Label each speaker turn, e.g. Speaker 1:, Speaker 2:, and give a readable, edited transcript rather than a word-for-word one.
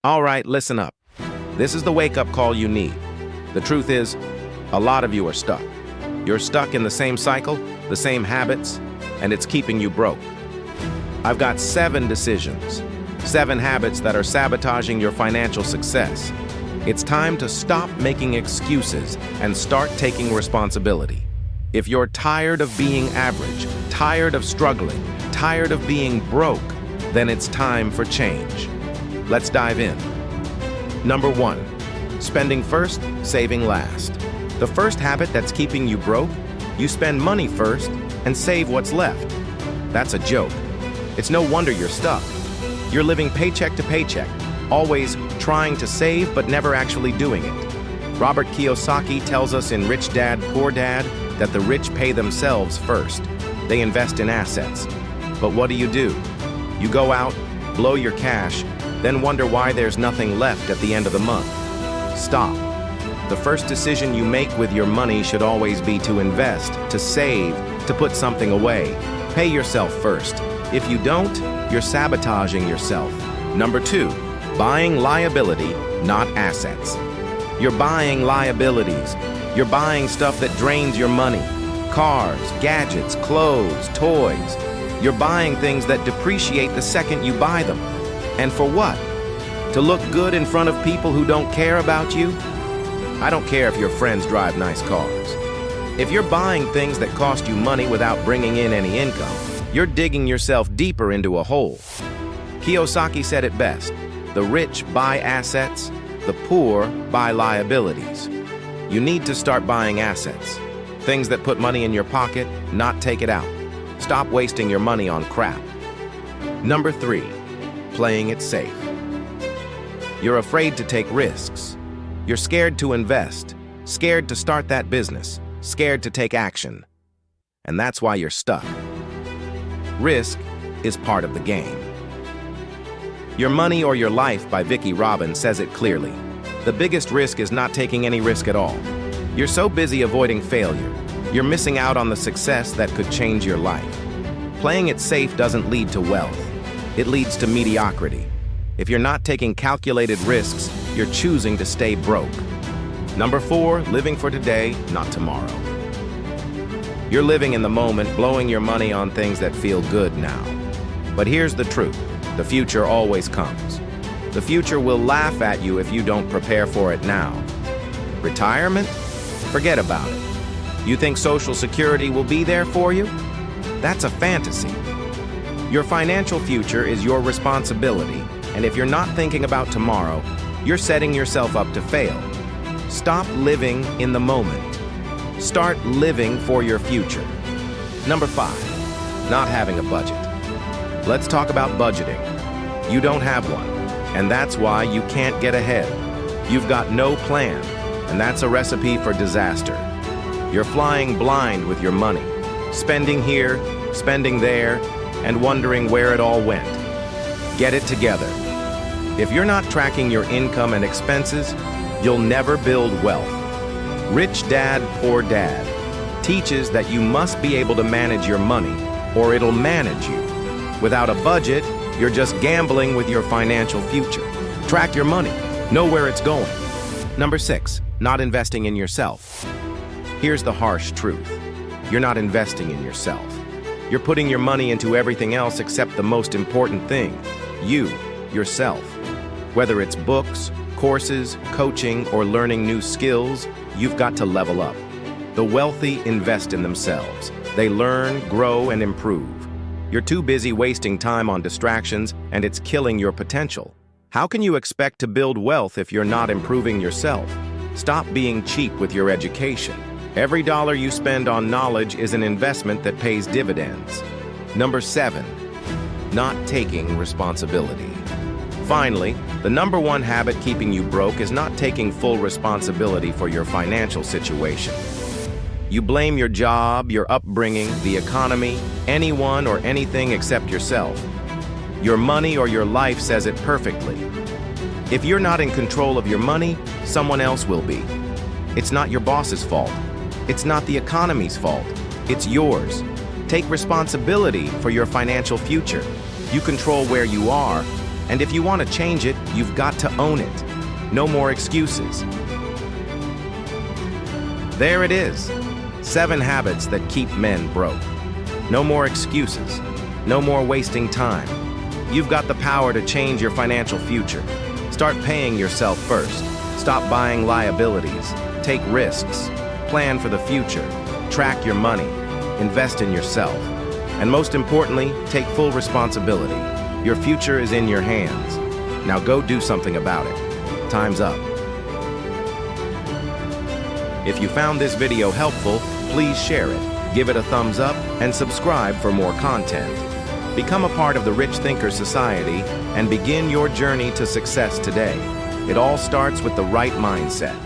Speaker 1: All right, listen up. This is the wake-up call you need. The truth is, a lot of you are stuck. You're stuck in the same cycle, the same habits, and it's keeping you broke. I've got 7 decisions, 7 habits that are sabotaging your financial success. It's time to stop making excuses and start taking responsibility. If you're tired of being average, tired of struggling, tired of being broke, then it's time for change. Let's dive in. Number 1, spending first, saving last. The first habit that's keeping you broke, you spend money first and save what's left. That's a joke. It's no wonder you're stuck. You're living paycheck to paycheck, always trying to save but never actually doing it. Robert Kiyosaki tells us in Rich Dad, Poor Dad that the rich pay themselves first. They invest in assets. But what do? You go out, blow your cash, then wonder why there's nothing left at the end of the month. Stop. The first decision you make with your money should always be to invest, to save, to put something away. Pay yourself first. If you don't, you're sabotaging yourself. Number 2, buying liability, not assets. You're buying liabilities. You're buying stuff that drains your money. Cars, gadgets, clothes, toys. You're buying things that depreciate the second you buy them. And for what? To look good in front of people who don't care about you? I don't care if your friends drive nice cars. If you're buying things that cost you money without bringing in any income, you're digging yourself deeper into a hole. Kiyosaki said it best: the rich buy assets, the poor buy liabilities. You need to start buying assets. Things that put money in your pocket, not take it out. Stop wasting your money on crap. Number 3, playing it safe. You're afraid to take risks. You're scared to invest, scared to start that business, scared to take action. And that's why you're stuck. Risk is part of the game. Your Money or Your Life by Vicki Robin says it clearly. The biggest risk is not taking any risk at all. You're so busy avoiding failure. You're missing out on the success that could change your life. Playing it safe doesn't lead to wealth. It leads to mediocrity. If you're not taking calculated risks, you're choosing to stay broke. Number 4, living for today, not tomorrow. You're living in the moment, blowing your money on things that feel good now. But here's the truth: the future always comes. The future will laugh at you if you don't prepare for it now. Retirement? Forget about it. You think Social Security will be there for you? That's a fantasy. Your financial future is your responsibility, and if you're not thinking about tomorrow, you're setting yourself up to fail. Stop living in the moment. Start living for your future. Number 5, not having a budget. Let's talk about budgeting. You don't have one, and that's why you can't get ahead. You've got no plan, and that's a recipe for disaster. You're flying blind with your money, spending here, spending there, and wondering where it all went. Get it together. If you're not tracking your income and expenses, you'll never build wealth. Rich Dad, Poor Dad teaches that you must be able to manage your money, or it'll manage you. Without a budget, you're just gambling with your financial future. Track your money. Know where it's going. Number 6, not investing in yourself. Here's the harsh truth. You're not investing in yourself. You're putting your money into everything else except the most important thing: you, yourself. Whether it's books, courses, coaching, or learning new skills, you've got to level up. The wealthy invest in themselves. They learn, grow, and improve. You're too busy wasting time on distractions, and it's killing your potential. How can you expect to build wealth if you're not improving yourself? Stop being cheap with your education. Every dollar you spend on knowledge is an investment that pays dividends. Number 7, not taking responsibility. Finally, the number 1 habit keeping you broke is not taking full responsibility for your financial situation. You blame your job, your upbringing, the economy, anyone or anything except yourself. Your Money or Your Life says it perfectly. If you're not in control of your money, someone else will be. It's not your boss's fault. It's not the economy's fault. It's yours. Take responsibility for your financial future. You control where you are, And if you want to change it, you've got to own it. No more excuses. There it is. 7 habits that keep men broke. No more excuses. No more wasting time. You've got the power to change your financial future. Start paying yourself first. Stop buying liabilities. Take risks. Plan for the future. Track your money. Invest in yourself. And most importantly, take full responsibility. Your future is in your hands. Now go do something about it. Time's up. If you found this video helpful, please share it, give it a thumbs up, and subscribe for more content. Become a part of the Rich Thinker Society and begin your journey to success today. It all starts with the right mindset.